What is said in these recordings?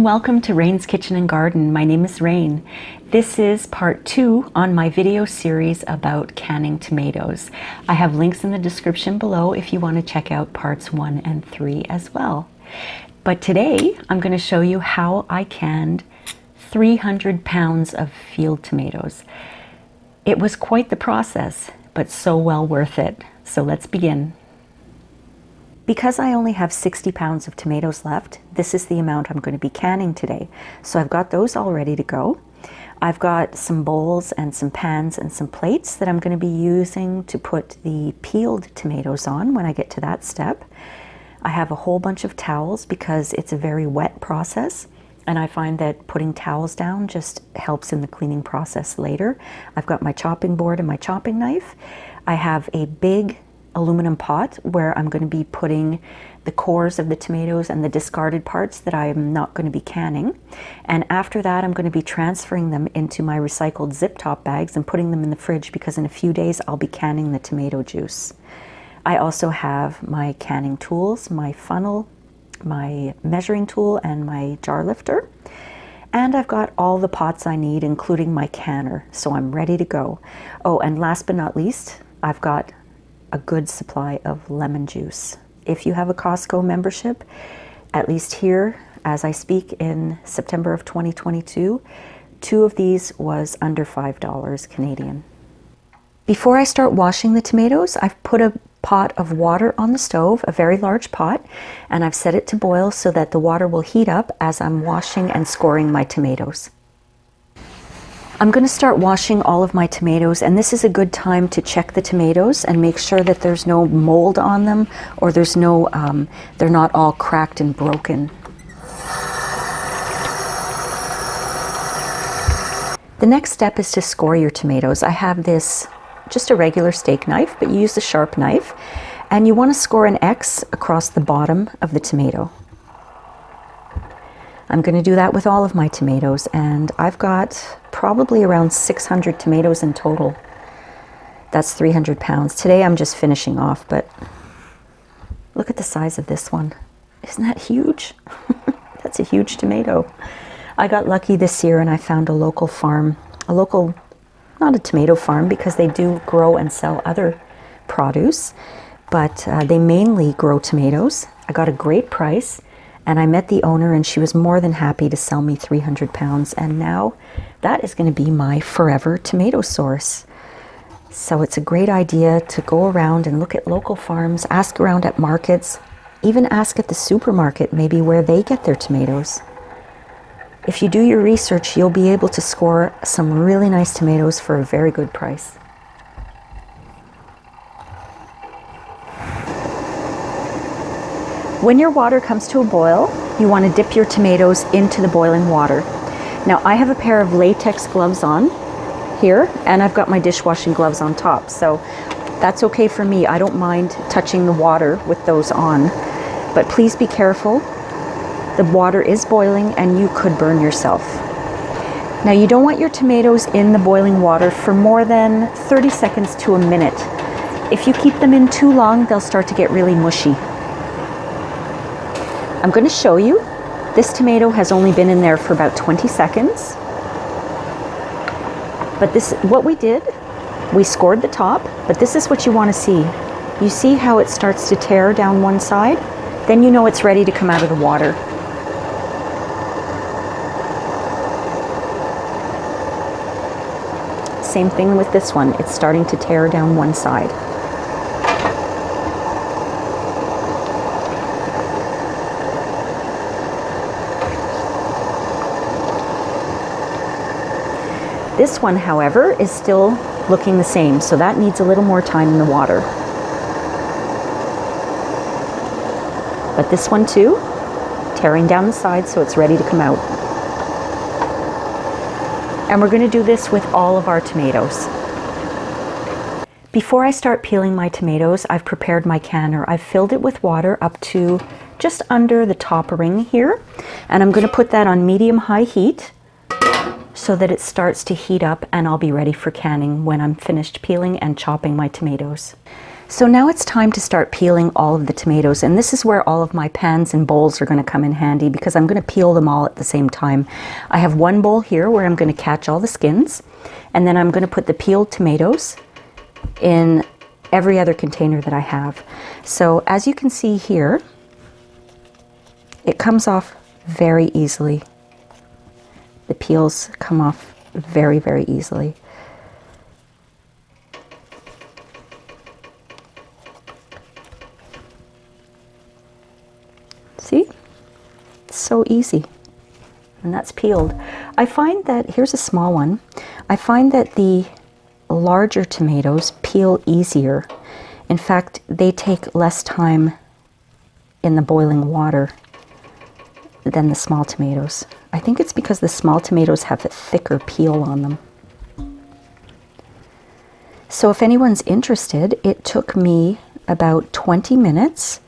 welcome to Rain's Kitchen and Garden. My name is Rain. This is part 2 on my video series about canning tomatoes. I have links in the description below if you want to check out parts 1 and 3 as well. But today I'm going to show you how I canned 300 pounds of field tomatoes. It was quite the process, but so well worth it. So let's begin. Because I only have 60 pounds of tomatoes left, this is the amount I'm going to be canning today. So I've got those all ready to go. I've got some bowls and some pans and some plates that I'm going to be using to put the peeled tomatoes on when I get to that step. I have a whole bunch of towels because it's a very wet process, and I find that putting towels down just helps in the cleaning process later. I've got my chopping board and my chopping knife. I have a big aluminum pot where I'm going to be putting the cores of the tomatoes and the discarded parts that I'm not going to be canning. And after that, I'm going to be transferring them into my recycled zip top bags and putting them in the fridge because in a few days I'll be canning the tomato juice. I also have my canning tools, my funnel, my measuring tool, and my jar lifter. And I've got all the pots I need, including my canner, so I'm ready to go. Oh, and last but not least, I've got a good supply of lemon juice. If you have a Costco membership, at least here as I speak in September of 2022, 2 of these was under $5 Canadian. Before I start washing the tomatoes, I've put a pot of water on the stove, a very large pot, and I've set it to boil so that the water will heat up as I'm washing and scoring my tomatoes. I'm going to start washing all of my tomatoes, and this is a good time to check the tomatoes and make sure that there's no mold on them or there's no, they're not all cracked and broken. The next step is to score your tomatoes. I have this, just a regular steak knife, but you use a sharp knife, and you want to score an X across the bottom of the tomato. I'm going to do that with all of my tomatoes, and I've got probably around 600 tomatoes in total. That's 300 pounds. Today I'm just finishing off, but look at the size of this one. Isn't that huge? That's a huge tomato. I got lucky this year and I found a local farm, not a tomato farm because they do grow and sell other produce, but they mainly grow tomatoes. I got a great price. And I met the owner and she was more than happy to sell me 300 pounds. And now that is going to be my forever tomato source. So it's a great idea to go around and look at local farms, ask around at markets, even ask at the supermarket maybe where they get their tomatoes. If you do your research, you'll be able to score some really nice tomatoes for a very good price. When your water comes to a boil, you want to dip your tomatoes into the boiling water. Now I have a pair of latex gloves on here, and I've got my dishwashing gloves on top, so that's okay for me. I don't mind touching the water with those on, but please be careful. The water is boiling and you could burn yourself. Now you don't want your tomatoes in the boiling water for more than 30 seconds to a minute. If you keep them in too long, they'll start to get really mushy. I'm going to show you. This tomato has only been in there for about 20 seconds. But this, what we did, we scored the top, but this is what you want to see. You see how it starts to tear down one side? Then you know it's ready to come out of the water. Same thing with this one. It's starting to tear down one side. This one, however, is still looking the same, so that needs a little more time in the water. But this one too, tearing down the side so it's ready to come out. And we're going to do this with all of our tomatoes. Before I start peeling my tomatoes, I've prepared my canner. I've filled it with water up to just under the top ring here, and I'm going to put that on medium-high heat so that it starts to heat up, and I'll be ready for canning when I'm finished peeling and chopping my tomatoes. So now it's time to start peeling all of the tomatoes, and this is where all of my pans and bowls are going to come in handy because I'm going to peel them all at the same time. I have one bowl here where I'm going to catch all the skins, and then I'm going to put the peeled tomatoes in every other container that I have. So as you can see here, it comes off very easily. The peels come off very, very easily. See? It's so easy. And that's peeled. I find that, here's a small one, I find that the larger tomatoes peel easier. In fact, they take less time in the boiling water than the small tomatoes. I think it's because the small tomatoes have a thicker peel on them. So if anyone's interested, it took me about 20 minutes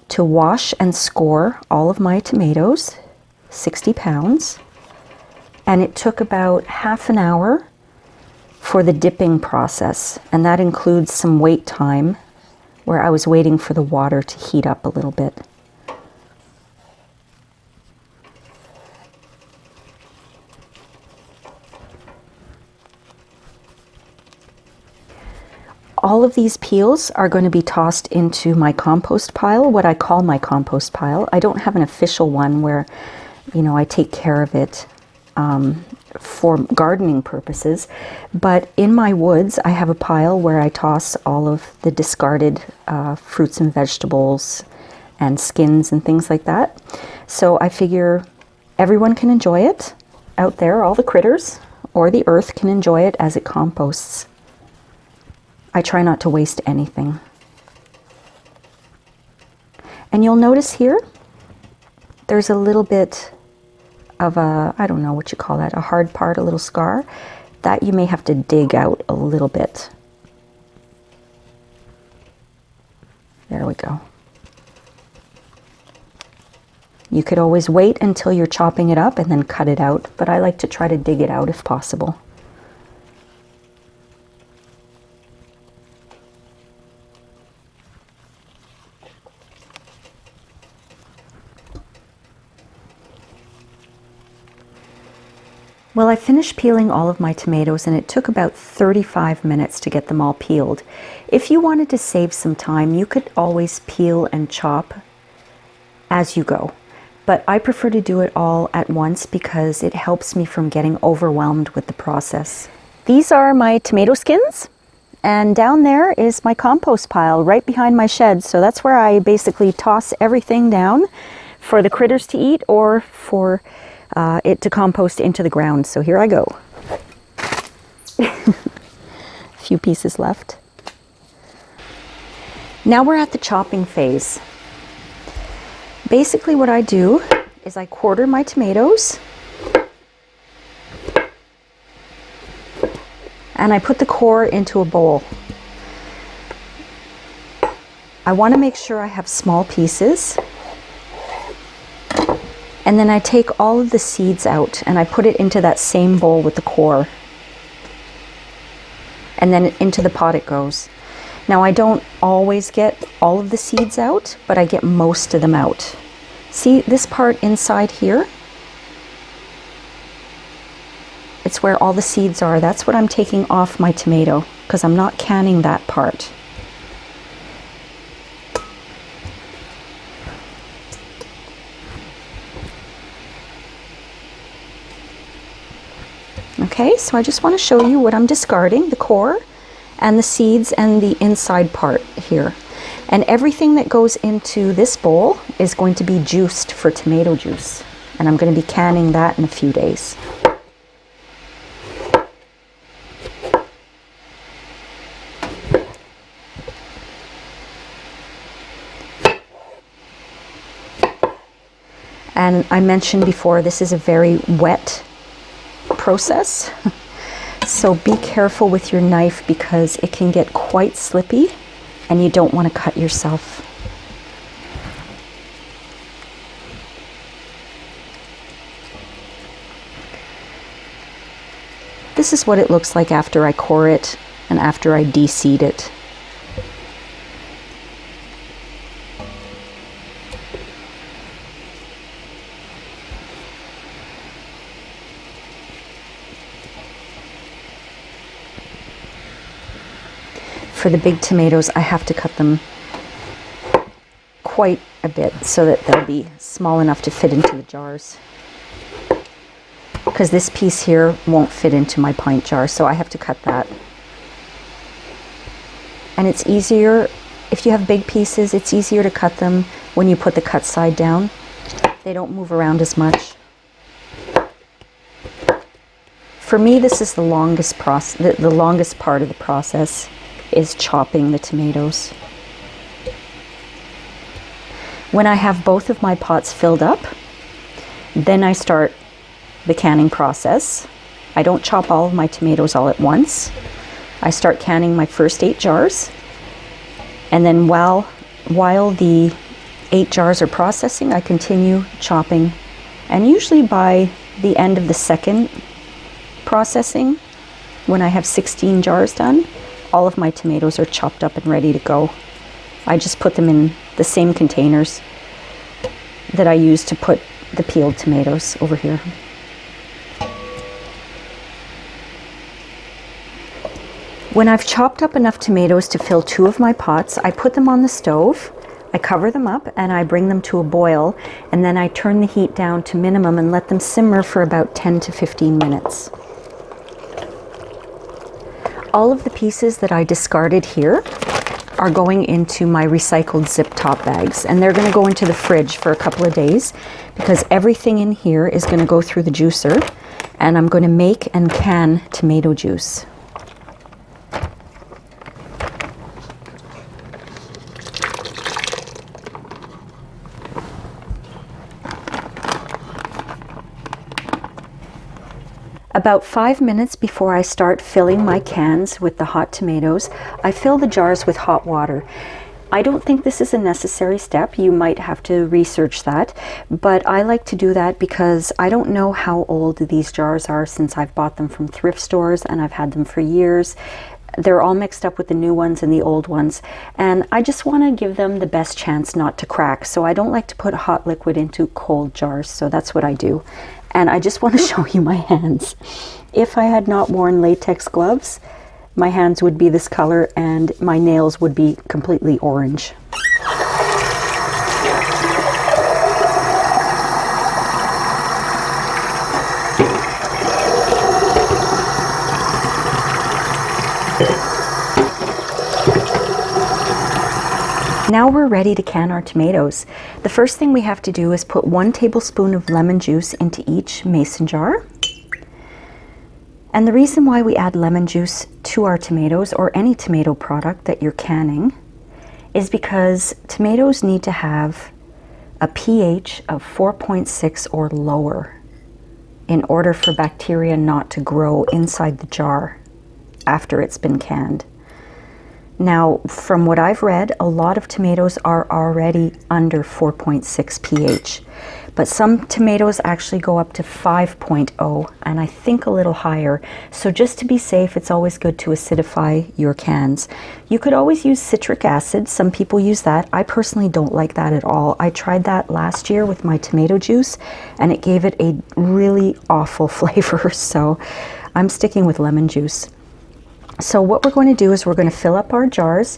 to wash and score all of my tomatoes, 60 pounds, and it took about half an hour for the dipping process, and that includes some wait time where I was waiting for the water to heat up a little bit. All of these peels are going to be tossed into my compost pile, what I call my compost pile. I don't have an official one where, you know, I take care of it for gardening purposes, but in my woods I have a pile where I toss all of the discarded fruits and vegetables and skins and things like that. So I figure everyone can enjoy it out there, all the critters, or the earth can enjoy it as it composts. I try not to waste anything. And you'll notice here, there's a little bit of a, I don't know what you call that, a hard part, a little scar, that you may have to dig out a little bit. There we go. You could always wait until you're chopping it up and then cut it out, but I like to try to dig it out if possible. Well, I finished peeling all of my tomatoes and it took about 35 minutes to get them all peeled. If you wanted to save some time, you could always peel and chop as you go. But I prefer to do it all at once because it helps me from getting overwhelmed with the process. These are my tomato skins, and down there is my compost pile right behind my shed. So that's where I basically toss everything down for the critters to eat or for it to compost into the ground. So here I go. A few pieces left. Now we're at the chopping phase. Basically what I do is I quarter my tomatoes and I put the core into a bowl. I want to make sure I have small pieces. And then I take all of the seeds out and I put it into that same bowl with the core. And then into the pot it goes. Now I don't always get all of the seeds out, but I get most of them out. See this part inside here? It's where all the seeds are. That's what I'm taking off my tomato because I'm not canning that part. Okay, so I just want to show you what I'm discarding, the core and the seeds and the inside part here. And everything that goes into this bowl is going to be juiced for tomato juice. And I'm going to be canning that in a few days. And I mentioned before, this is a very wet process. So be careful with your knife because it can get quite slippy and you don't want to cut yourself. This is what it looks like after I core it and after I de-seed it. for the big tomatoes, I have to cut them quite a bit so that they'll be small enough to fit into the jars. Because this piece here won't fit into my pint jar, so I have to cut that. And it's easier, if you have big pieces, it's easier to cut them when you put the cut side down. They don't move around as much. For me, this is the longest process. The longest part of the process is chopping the tomatoes. When I have both of my pots filled up, then I start the canning process. I don't chop all of my tomatoes all at once. I start canning my first 8 jars, and then while the 8 jars are processing, I continue chopping, and usually by the end of the second processing, when I have 16 jars done, all of my tomatoes are chopped up and ready to go. I just put them in the same containers that I use to put the peeled tomatoes over here. When I've chopped up enough tomatoes to fill 2 of my pots, I put them on the stove, I cover them up, and I bring them to a boil, and then I turn the heat down to minimum and let them simmer for about 10 to 15 minutes. All of the pieces that I discarded here are going into my recycled zip top bags, and they're going to go into the fridge for a couple of days because everything in here is going to go through the juicer, and I'm going to make and can tomato juice. About 5 minutes before I start filling my cans with the hot tomatoes, I fill the jars with hot water. I don't think this is a necessary step. You might have to research that, but I like to do that because I don't know how old these jars are since I've bought them from thrift stores and I've had them for years. They're all mixed up with the new ones and the old ones, and I just want to give them the best chance not to crack, so I don't like to put hot liquid into cold jars, so that's what I do. And I just want to show you my hands. If I had not worn latex gloves, my hands would be this color and my nails would be completely orange. Now we're ready to can our tomatoes. The first thing we have to do is put 1 tablespoon of lemon juice into each mason jar. And the reason why we add lemon juice to our tomatoes, or any tomato product that you're canning, is because tomatoes need to have a pH of 4.6 or lower in order for bacteria not to grow inside the jar after it's been canned. Now, from what I've read, a lot of tomatoes are already under 4.6 pH, but some tomatoes actually go up to 5.0, and I think a little higher. So just to be safe, it's always good to acidify your cans. You could always use citric acid. Some people use that. I personally don't like that at all. I tried that last year with my tomato juice, and it gave it a really awful flavor, so I'm sticking with lemon juice. So what we're going to do is we're going to fill up our jars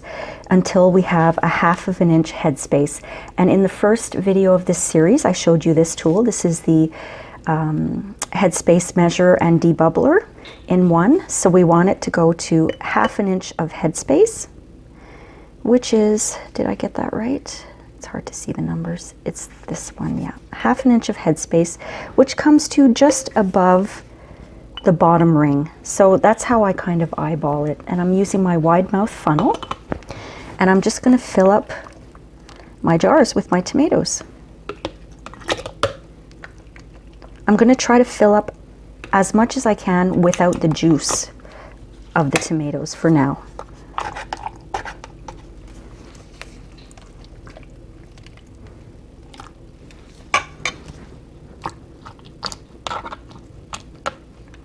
until we have a 1/2 inch headspace. And in the first video of this series, I showed you this tool. This is the headspace measure and debubbler in one. So we want it to go to 1/2 inch of headspace, which is, did I get that right? It's hard to see the numbers. It's this one, yeah. 1/2 inch of headspace, which comes to just above the bottom ring. So that's how I kind of eyeball it. And I'm using my wide mouth funnel, and I'm just going to fill up my jars with my tomatoes. I'm going to try to fill up as much as I can without the juice of the tomatoes for now.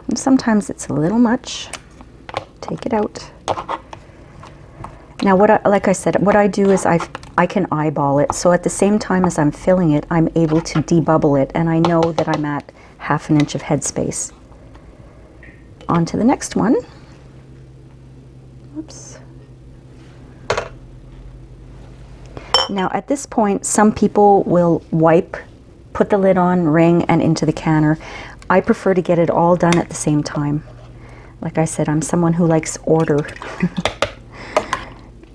And sometimes it's a little much. Take it out. Now, like I said, what I do is I can eyeball it. So at the same time as I'm filling it, I'm able to debubble it, and I know that I'm at 1/2 inch of headspace. On to the next one. Oops. Now at this point, some people will wipe, put the lid on, wring, and into the canner. I prefer to get it all done at the same time. Like I said, I'm someone who likes order.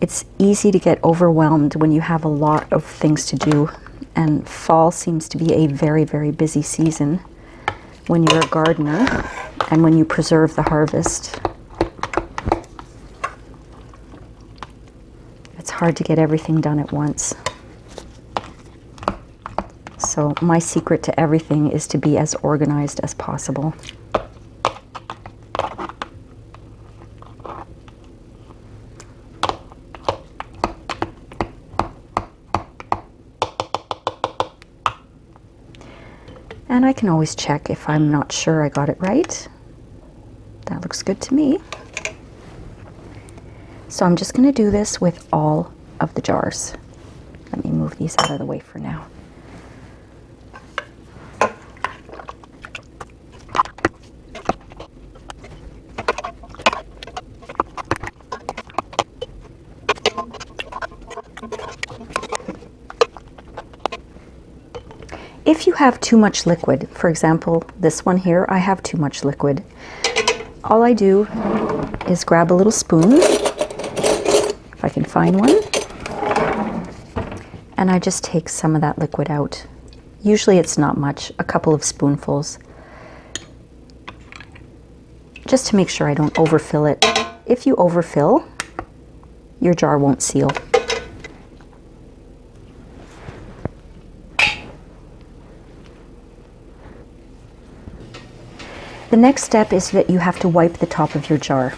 It's easy to get overwhelmed when you have a lot of things to do, and fall seems to be a very, very busy season when you're a gardener and when you preserve the harvest. It's hard to get everything done at once. So my secret to everything is to be as organized as possible. And I can always check if I'm not sure I got it right. That looks good to me. So I'm just going to do this with all of the jars. Let me move these out of the way for now. If you have too much liquid, for example, this one here, I have too much liquid. All I do is grab a little spoon, if I can find one, and I just take some of that liquid out. Usually it's not much, a couple of spoonfuls, just to make sure I don't overfill it. If you overfill, your jar won't seal. The next step is that you have to wipe the top of your jar.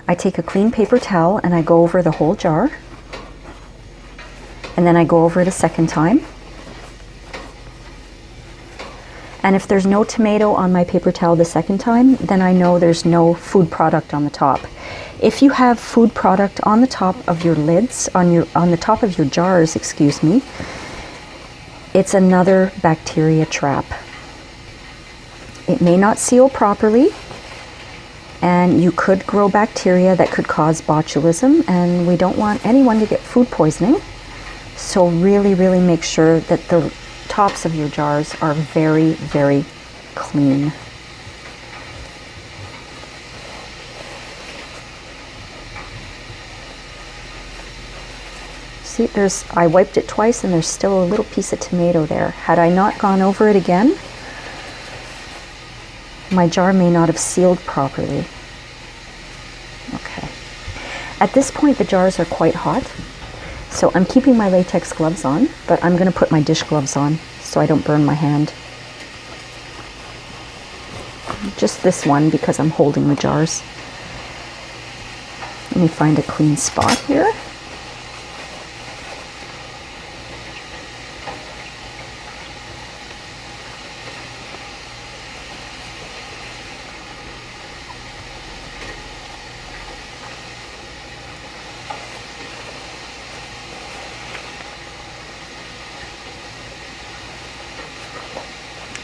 I take a clean paper towel and I go over the whole jar. And then I go over it a second time. And if there's no tomato on my paper towel the second time, then I know there's no food product on the top. If you have food product on the top of your lids, on the top of your jars, excuse me, it's another bacteria trap. It may not seal properly, and you could grow bacteria that could cause botulism, and we don't want anyone to get food poisoning. So really, really make sure that the tops of your jars are very, very clean. See, I wiped it twice and there's still a little piece of tomato there. Had I not gone over it again, my jar may not have sealed properly. Okay. At this point, the jars are quite hot, so I'm keeping my latex gloves on, but I'm going to put my dish gloves on so I don't burn my hand. Just this one because I'm holding the jars. Let me find a clean spot here.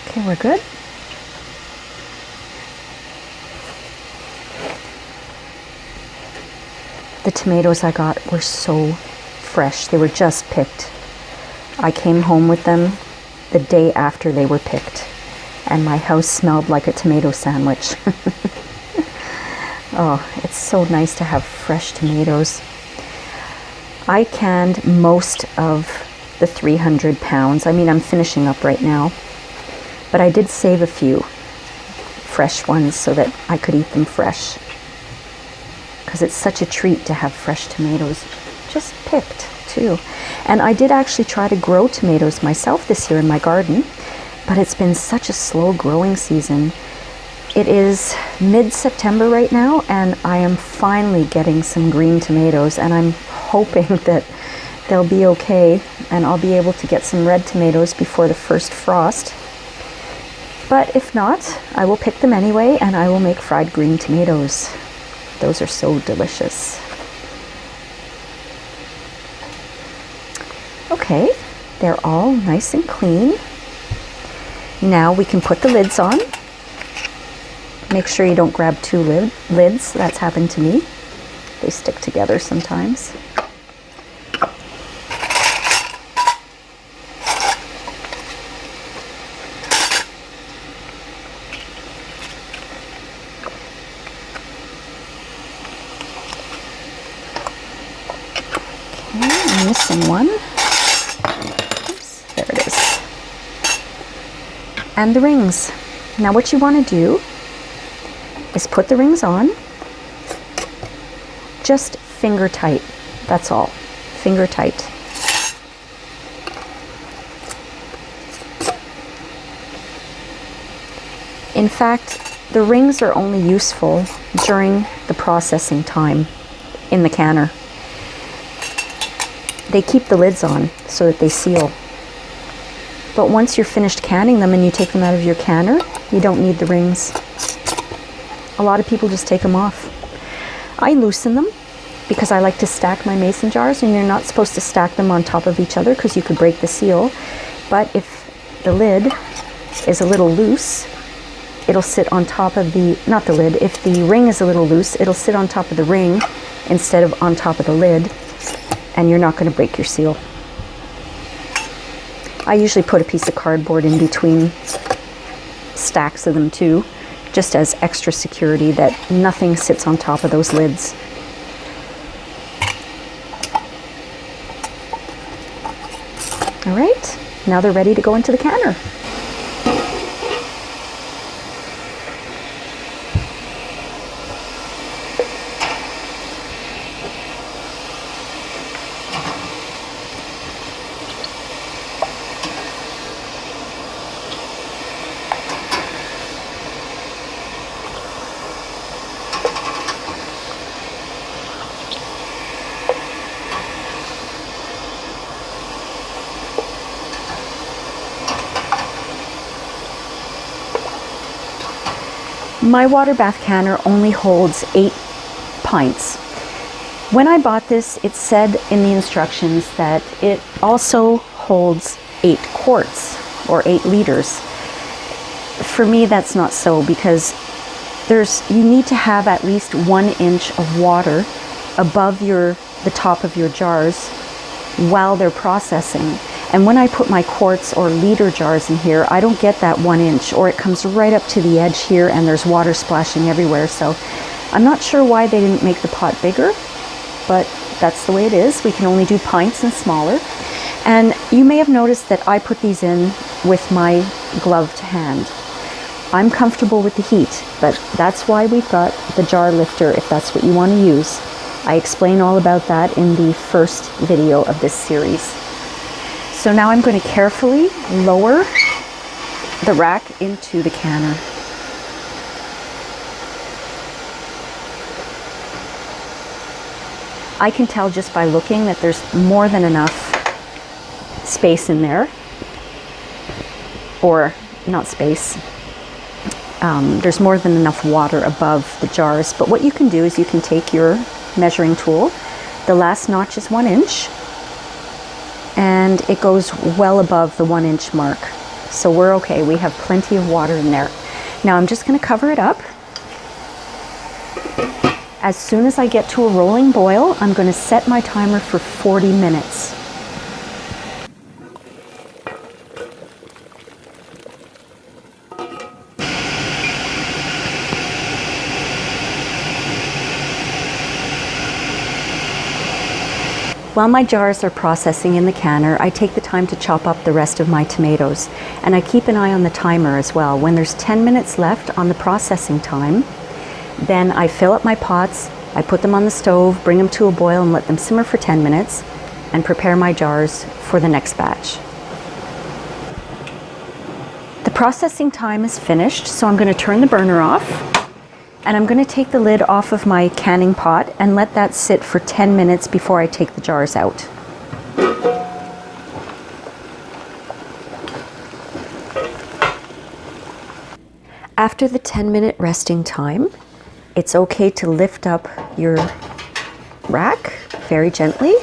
Okay, we're good. The tomatoes I got were so fresh. They were just picked. I came home with them the day after they were picked, and my house smelled like a tomato sandwich. Oh, it's so nice to have fresh tomatoes. I canned most of the 300 pounds. I mean, I'm finishing up right now. But I did save a few fresh ones so that I could eat them fresh. Because it's such a treat to have fresh tomatoes, just picked too. And I did actually try to grow tomatoes myself this year in my garden, but it's been such a slow growing season. It is mid-September right now, and I am finally getting some green tomatoes, and I'm hoping that they'll be okay, and I'll be able to get some red tomatoes before the first frost. But if not, I will pick them anyway, and I will make fried green tomatoes. Those are so delicious. Okay, they're all nice and clean. Now we can put the lids on. Make sure you don't grab two lids. That's happened to me. They stick together sometimes. I'm missing one. Oops, there it is. And the rings. Now what you want to do is put the rings on, just finger tight. That's all, finger tight. In fact, the rings are only useful during the processing time in the canner. They keep the lids on so that they seal. But once you're finished canning them and you take them out of your canner, you don't need the rings. A lot of people just take them off. I loosen them because I like to stack my mason jars, and you're not supposed to stack them on top of each other because you could break the seal. But if the lid is a little loose, it'll sit on top of the, not the lid, if the ring is a little loose, it'll sit on top of the ring instead of on top of the lid, and you're not going to break your seal. I usually put a piece of cardboard in between stacks of them too, just as extra security that nothing sits on top of those lids. All right, now they're ready to go into the canner. My water bath canner only holds 8 pints. When I bought this, it said in the instructions that it also holds 8 quarts or 8 liters. For me, that's not so, because you need to have at least 1 inch of water above the top of your jars while they're processing. And when I put my quarts or liter jars in here, I don't get that 1 inch, or it comes right up to the edge here and there's water splashing everywhere. So I'm not sure why they didn't make the pot bigger, but that's the way it is. We can only do pints and smaller. And you may have noticed that I put these in with my gloved hand. I'm comfortable with the heat, but that's why we've got the jar lifter if that's what you want to use. I explain all about that in the first video of this series. So now I'm going to carefully lower the rack into the canner. I can tell just by looking that there's more than enough space in there, or not space. There's more than enough water above the jars, but what you can do is you can take your measuring tool. The last notch is 1 inch, and it goes well above the 1 inch mark. So we're okay, we have plenty of water in there. Now I'm just gonna cover it up. As soon as I get to a rolling boil, I'm gonna set my timer for 40 minutes. While my jars are processing in the canner, I take the time to chop up the rest of my tomatoes. And I keep an eye on the timer as well. When there's 10 minutes left on the processing time, then I fill up my pots, I put them on the stove, bring them to a boil and let them simmer for 10 minutes, and prepare my jars for the next batch. The processing time is finished, so I'm going to turn the burner off. And I'm going to take the lid off of my canning pot and let that sit for 10 minutes before I take the jars out. After the 10-minute resting time, it's okay to lift up your rack very gently.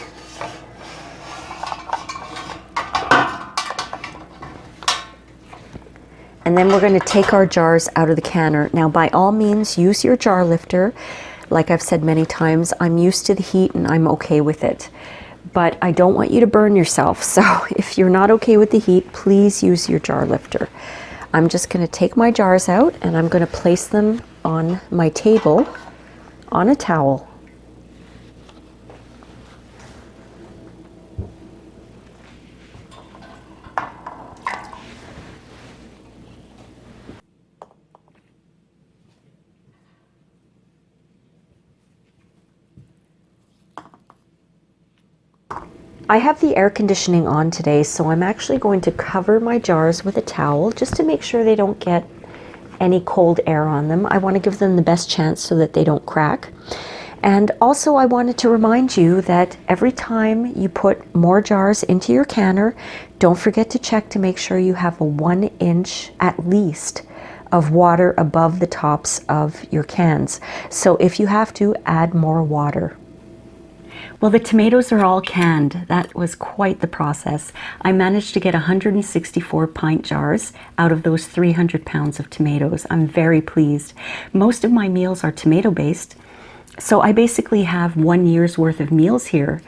And then we're going to take our jars out of the canner. Now, by all means, use your jar lifter. Like I've said many times, I'm used to the heat and I'm okay with it. But I don't want you to burn yourself. So if you're not okay with the heat, please use your jar lifter. I'm just going to take my jars out and I'm going to place them on my table on a towel. I have the air conditioning on today, so I'm actually going to cover my jars with a towel just to make sure they don't get any cold air on them. I want to give them the best chance so that they don't crack. And also I wanted to remind you that every time you put more jars into your canner, don't forget to check to make sure you have a 1 inch at least of water above the tops of your cans. So if you have to, add more water. Well, the tomatoes are all canned. That was quite the process. I managed to get 164 pint jars out of those 300 pounds of tomatoes. I'm very pleased. Most of my meals are tomato based, so I basically have 1 year's worth of meals here.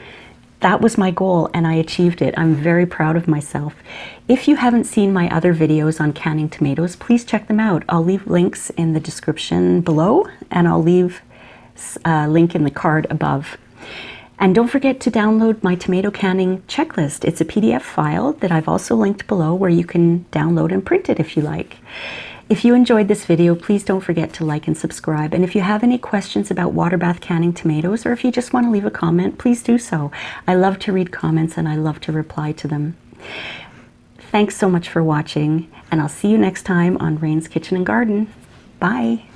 That was my goal and I achieved it. I'm very proud of myself. If you haven't seen my other videos on canning tomatoes, please check them out. I'll leave links in the description below and I'll leave a link in the card above. And don't forget to download my tomato canning checklist. It's a PDF file that I've also linked below where you can download and print it if you like. If you enjoyed this video, please don't forget to like and subscribe. And if you have any questions about water bath canning tomatoes, or if you just want to leave a comment, please do so. I love to read comments and I love to reply to them. Thanks so much for watching, and I'll see you next time on Rain's Kitchen and Garden. Bye.